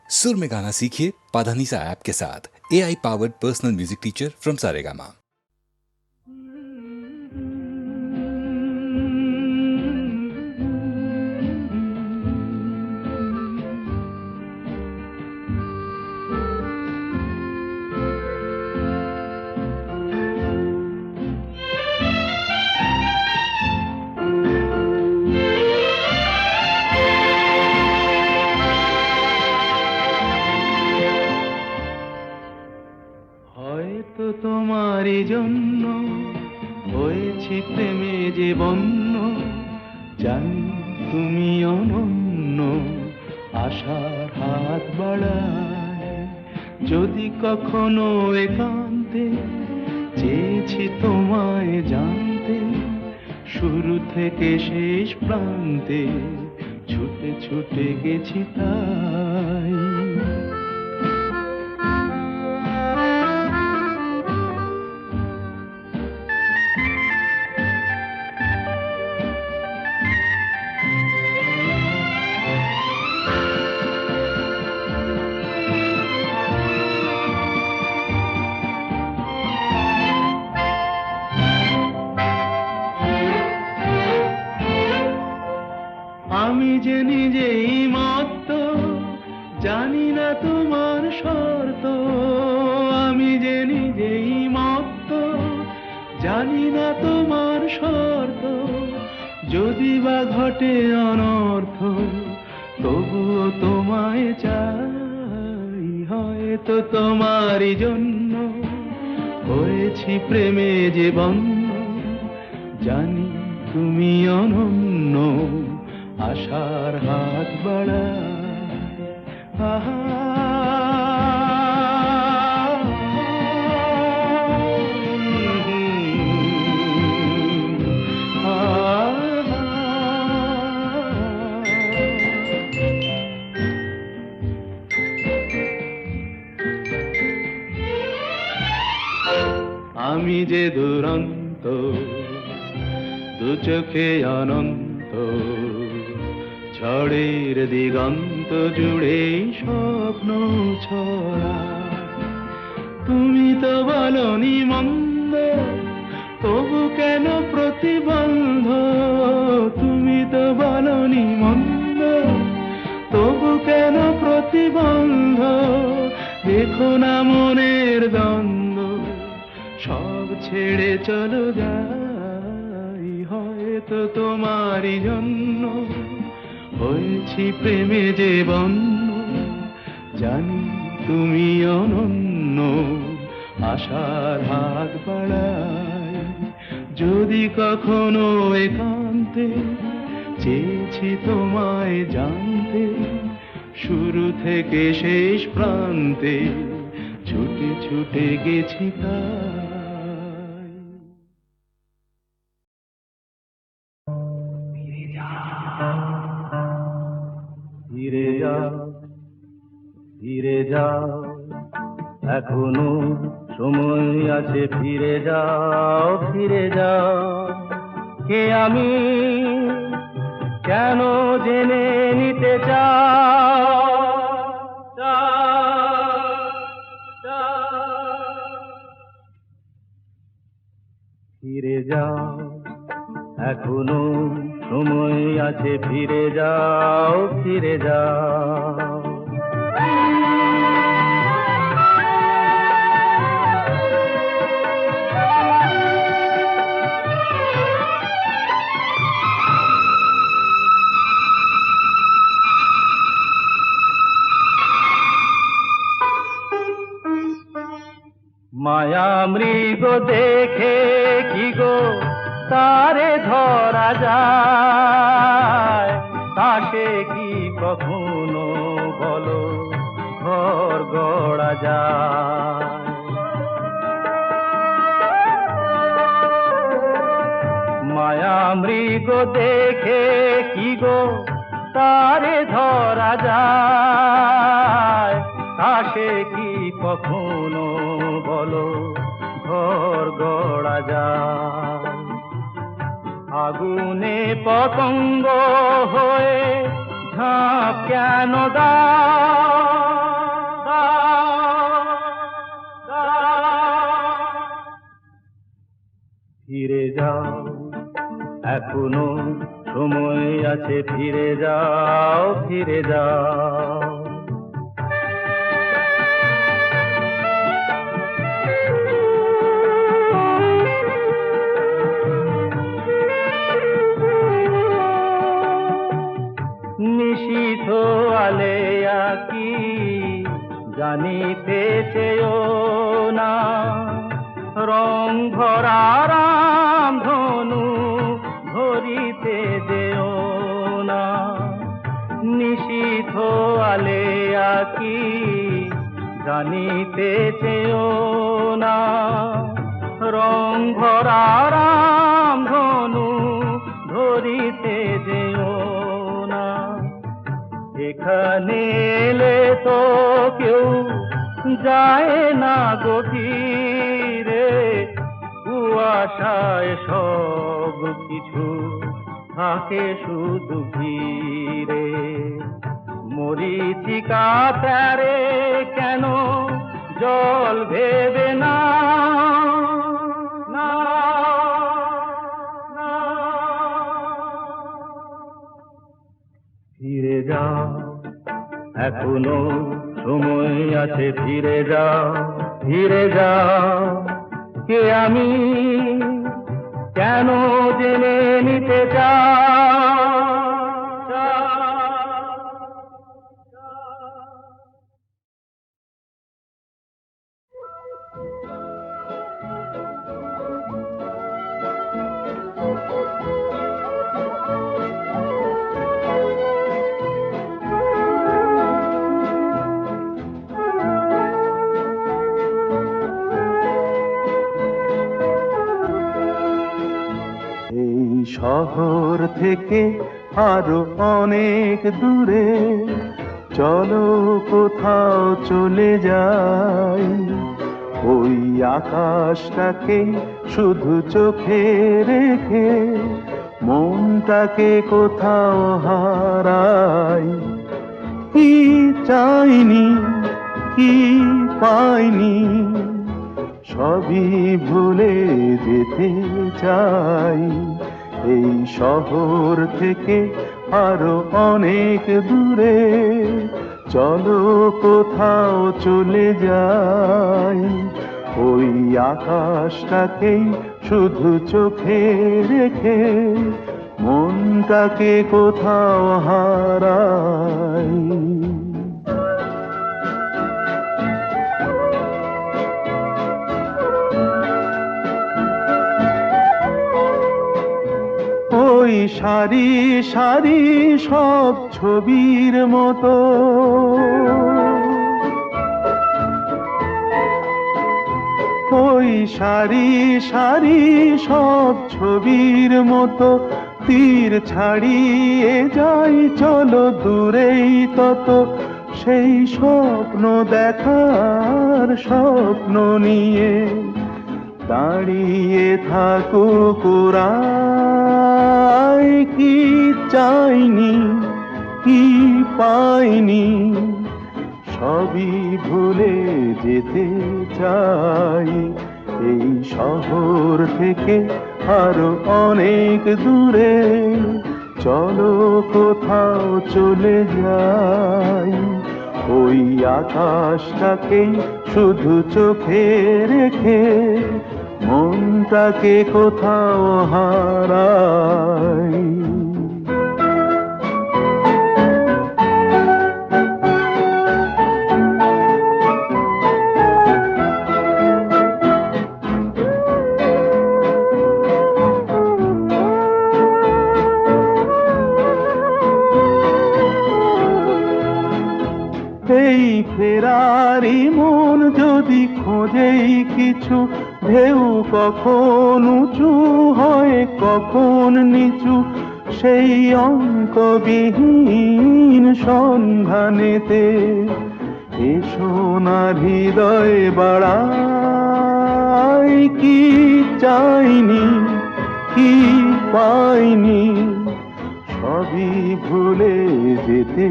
सुर में गाना सीखिए पाधानीसा ऐप के साथ। AI powered personal music teacher from Saregama. তোমারই জন্য হয়েছি প্রেমে যে বন্য, জানি তুমি অনন্য, আশার হাত বাড়ায়। যদি কখনো একান্তে চেয়েছি তোমায় জানতে, শুরু থেকে শেষ প্রান্তে ছুটে ছুটে গেছি তাই। আমি যে নিজেই মত্ত, জানি না তোমার শর্ত। আমি যে নিজেই মত্ত, জানি না তোমার শর্ত। যদি বা ঘটে অনর্থ, তবুও তোমায় চাই। হয়তো তোমারই জন্য হয়েছি প্রেমে যে বন্য, জানি তুমি অনন্য, আশার হাত বাড়ায়। আহা আমি যে দুরন্ত, দু চোখে অনন্ত, ঝড়ের দিগন্ত জুড়ে স্বপ্ন ছড়া। তুমি তো বলনি মন্দ, তবু কেন প্রতিবন্ধ? তুমি তো বলনি মন্দ, তবু কেন প্রতিবন্ধ? দেখো না মনের দ্বন্দ্ব, সব ছেড়ে চলো যাই। হয়তো তোমারই জন্য হয়েছি প্রেমে যে বন্য, জানি তুমি অনন্য, আশার হাত বাড়ায়। যদি কখনো একান্তে চেয়েছি তোমায় জানতে, শুরু থেকে শেষ প্রান্তে ছুটে ছুটে গেছি তাই। ফিরে যাও, ফিরে যাও, এখনো সময় আছে। ফিরে যাও, ফিরে যাও। কে আমি, কেন জেনে নিতে চাও? ফিরে যাও, এখনো সময় আছে। ফিরে যাও, ফিরে যাও। মায়া মৃগ দেখে কি গো তারে ধরা যায়? তাকে কি কখনো বলো ঘর গড়া যায়? মায়া মৃগ দেখে কি গো তারে ধরা যায়? তাকে কি কখনো বলো ঘর গড়া যায়? আগুনে পতঙ্গ হয়ে ঝাঁপ কেন দাও? এখনো সময় আছে, ফিরে যাও, ফিরে যাও। নিশীথ আলেয়া কি জানিতে চেয়েও না, রং ভরা রাম ধনু ধরিতে যেও না। নিশীথ আলেয়া কি জানিতে চেয়েও না, রং ভরা রাম ধনু ধরিতে যেও না। এখানে এলে তো কেউ যায় না গভীরে, কুয়াশায় সব কিছু থাকে শুধু ঘিরে। মরীচিকা তারে কেন জল ভেবে না, না, না। ফিরে যাও, এখনো সময় আছে, ফিরে যাও, ফিরে যাও। কে আমি কেন জেনে নিতে শহর থেকে আরো অনেক দূরে চলো কোথাও চলে যাই। ওই আকাশটাকে শুধু চোখে রেখে মনটাকে কোথাও হারাই। কি চাইনি, কি পাইনি, সবই ভুলে যেতে চাই। এই শহর থেকে আরো অনেক দূরে চলো কোথাও চলে যাই। ওই আকাশটাকেই শুধু চোখে রেখে মনটাকে কোথাও হারাই। ওই সারি সারি সব ছবির মতো ওই সারি সারি সব ছবির মতো তীর ছাড়িয়ে যাই চলো দূরেই তত। সেই স্বপ্ন দেখার স্বপ্ন নিয়ে দাঁড়িয়ে থাকুক ওরা। কি চাইনি, কি পাইনি, সবই ভুলে যেতে চাই। এই শহর থেকে আরো অনেক দূরে চলো কোথাও চলে যাই। ওই আকাশটাকেই শুধু চোখে রেখে মনটাকে কোথাও হারাই। এই ফেরারি মন যদি খোঁজেই কিছু, ঢেউ কখন উঁচু হয় কখন নিচু, সেই অঙ্কবিহীন সন্ধানেতে এসো না হৃদয় বাড়াই। কি চাইনি, কি পাইনি, সবই ভুলে যেতে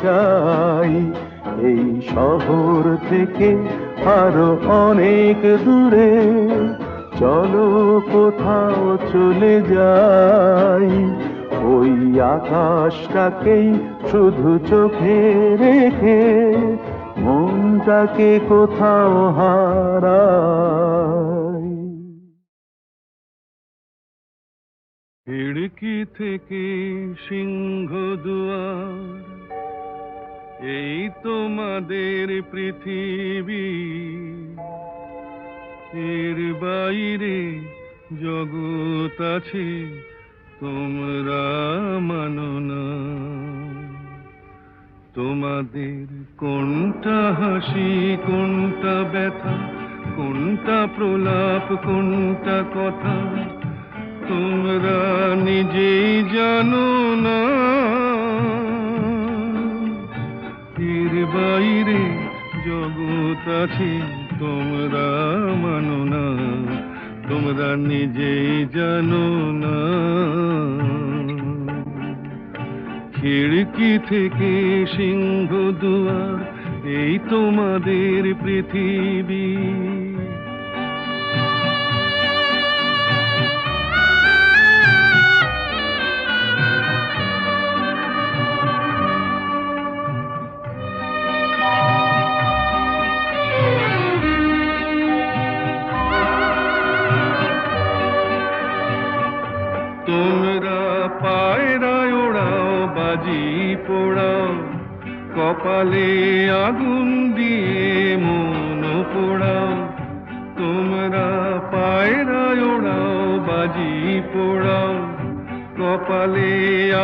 চাই। এই শহর থেকে আরো অনেক দূরে চলো কোথাও চলে যাই, ওই আকাশটাকেই শুধু চোখে রেখে মনটাকে কোথাও হারাই। খিড়কি থেকে সিংহ দুয়ার, এই তোমাদের পৃথিবী, এর বাইরে জগৎ আছে তোমরা মানো না। তোমাদের কোনটা হাসি কোনটা ব্যথা, কোনটা প্রলাপ কোনটা কথা, তোমরা নিজেই জানো না। এর বাইরে জগৎ আছে তোমরা মানো না, তোমরা নিজেই জানো না। খিড়কি থেকে সিংহ দুয়ার, এই তোমাদের পৃথিবী। তোমরা পায়রায় ওড়াও বাজি পোড়াও, কপালে আগুন দিয়ে মন পোড়াও। তোমরা পায়রায় ওড়াও বাজি পোড়াও, কপালে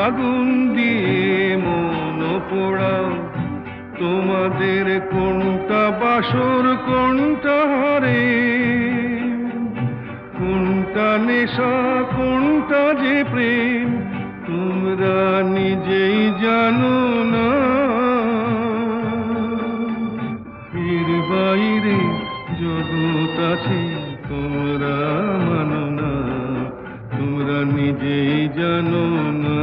আগুন দিয়ে মন পোড়াও। তোমাদের কোনটা বাসর কোনটা হারে, কোনটা নেশা কোনটা যে প্রেম, তোমরা নিজেই জানো না। এর বাইরে জগৎ আছে তোমরা মানো না, তোমরা নিজেই জানো না।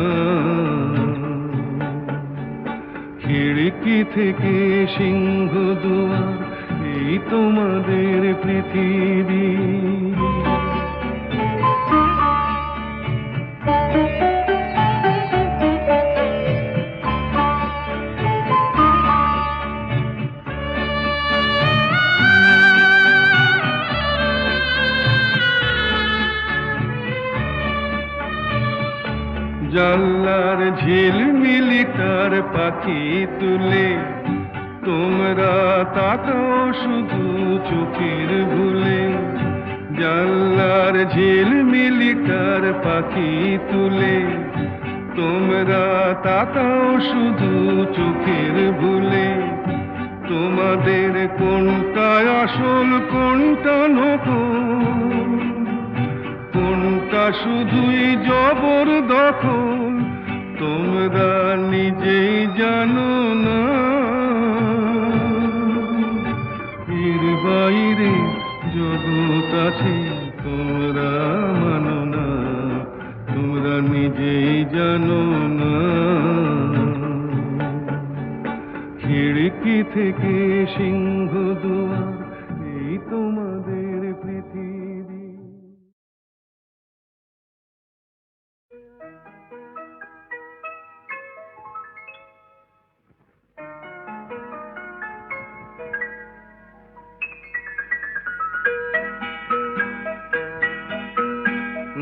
খিড়কি থেকে সিংহ দুয়ার, এই তোমাদের পৃথিবী। জানলার ঝিলমিলি তার পাখি তুলে, তোমরা তাকাও শুধু চোখের ভুলে। জানলার ঝিলমিলি তার পাখি তুলে, তোমরা তাকাও শুধু চোখের ভুলে। তোমাদের কোনটা আসল কোনটা নকল, কোনটা শুধুই জবরদখল, তোমরা নিজেই জানো না। এর বাইরে জগৎ আছে তোমরা মানো না, তোমরা নিজেই জানো না। খিড়কি থেকে সিংহ দুয়ার, এই তোমাদের পৃথিবী।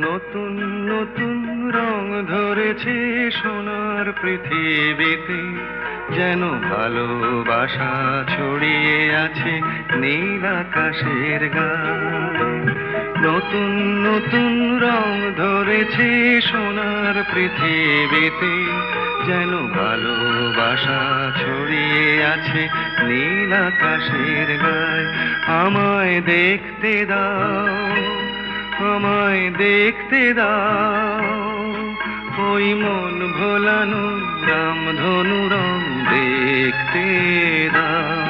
নতুন নতুন রং ধরেছে সোনার পৃথিবীতে, যেন ভালোবাসা ছড়িয়ে আছে নীল আকাশের গায়ে। নতুন নতুন রং ধরেছে সোনার পৃথিবীতে, যেন ভালোবাসা ছড়িয়ে আছে নীল আকাশের গায়ে। আমায় দেখতে দাও, আমায় দেখতে দাও, ওই মন ভোলানো রামধনু রং দেখতে দাও।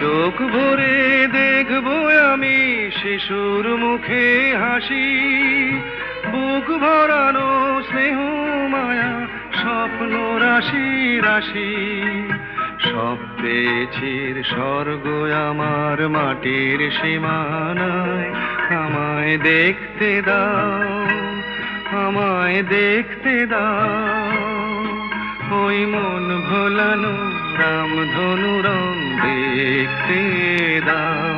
চোখ ভরে দেখবো আমি শিশুর মুখে হাসি, বুক ভরানো স্নেহ মায়া স্বপ্ন রাশি রাশি। সব পেয়েছির স্বর্গ আমার মাটির সীমানায়, আমায় দেখতে দাও, আমায় দেখতে দাও। ওই মন ভোলানো রামধনু রং দেখতে দাও।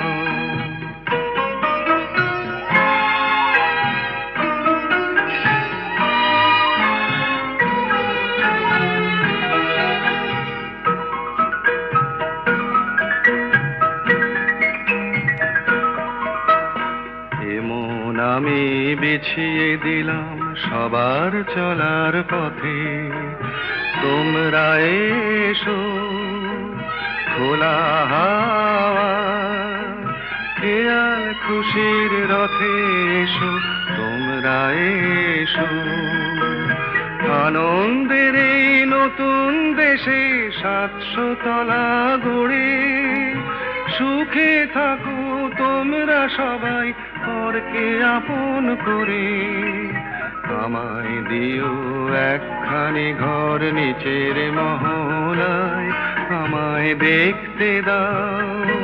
এমন আমি বিছিয়ে দিলাম সবার চলার পথে, তোমরা এসো খোলা হাওয়া, খেয়াল খুশির রথে এসো, তোমরা এসো। আনন্দের এই নতুন দেশে 700 তলা গড়ে, সুখে থাকো তোমরা সবাই পরকে আপন করে। আমায় দিও একখানি ঘর নিচের মহলায়, আমায় দেখতে দাও,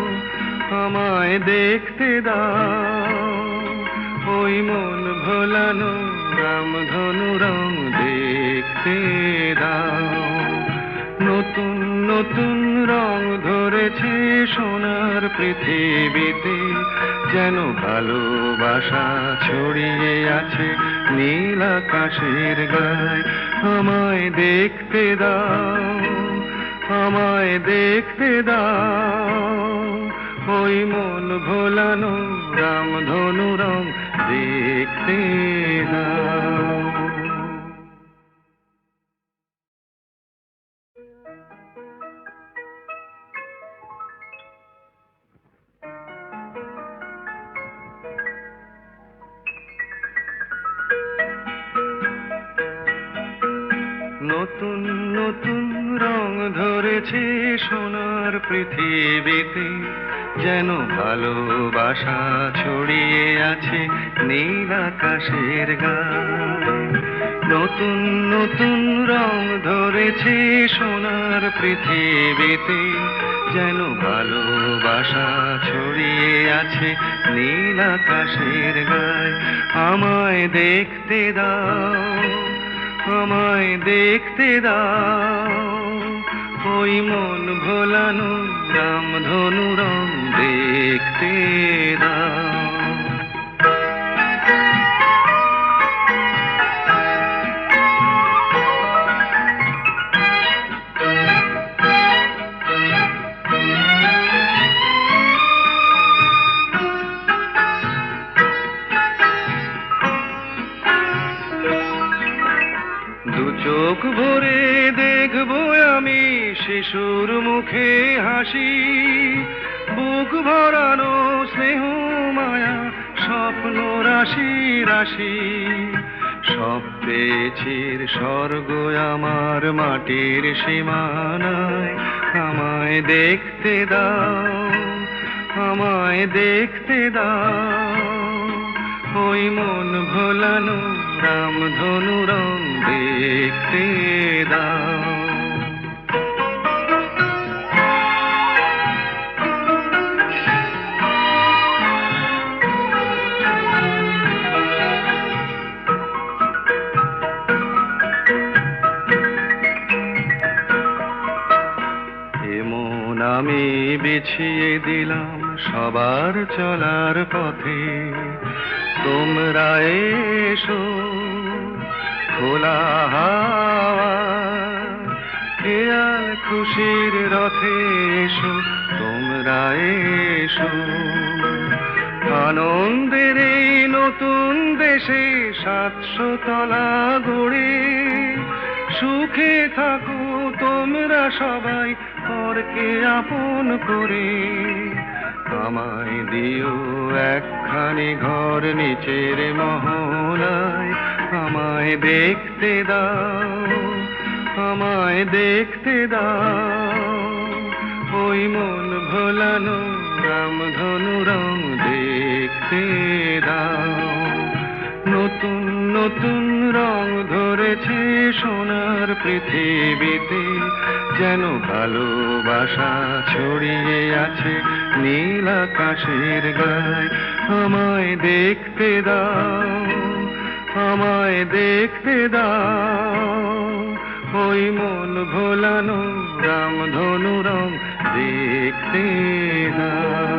আমায় দেখতে দাও। ওই মন ভোলানো রামধনু রং দেখতে দাও। নতুন নতুন রং ধরেছে সোনার পৃথিবীতে, যেন ভালোবাসা ছড়িয়ে আছে নীল আকাশের গায়ে। আমায় দেখতে দাও, আমায় দেখতে দাও। ওই মন ভোলানো রামধনু রং দেখতে দাও। নতুন নতুন রং ধরেছে সোনার পৃথিবীতে, যেন ভালোবাসা ছড়িয়ে আছে নীল আকাশের গায়ে। নতুন নতুন রং ধরেছে সোনার পৃথিবীতে, যেন ভালোবাসা ছড়িয়ে আছে নীল আকাশের গায়ে। আমায় দেখতে দাও, আমায় দেখতে দাও। ওই মন ভোলানো রামধনু রং দেখতে দাও। চোখ ভরে দেখবো আমি শিশুর মুখে হাসি, বুক ভরানো স্নেহ মায়া স্বপ্ন রাশি রাশি। সব পেয়েছির স্বর্গ আমার মাটির সীমানায়, আমায় দেখতে দাও, আমায় দেখতে দাও। ওই মন ভোলানো রামধনু রং দেখতে দাও। এমন আমি বিছিয়ে দিলাম সবার চলার পথে, তোমরা এসো খোলা হাওয়া, খেয়াল খুশির রথে এসো, তোমরা এসো। আনন্দের এই নতুন দেশে 700 তলা গড়ে, সুখে থাকো তোমরা সবাই পরকে আপন করে। আমায় দিও একখানি ঘর নিচের মহলায়, আমায় দেখতে দাও, আমায় দেখতে দাও। ওই মন ভোলানো রামধনু রং দেখতে দাও। নতুন নতুন রং ধরেছে সোনার পৃথিবীতে, যেন ভালোবাসা ছড়িয়ে আছে নীল আকাশের গায়ে। আমায় দেখতে দাও, আমায় দেখতে দাও, ওই মন ভোলানো রামধনু রং দেখতে দাও।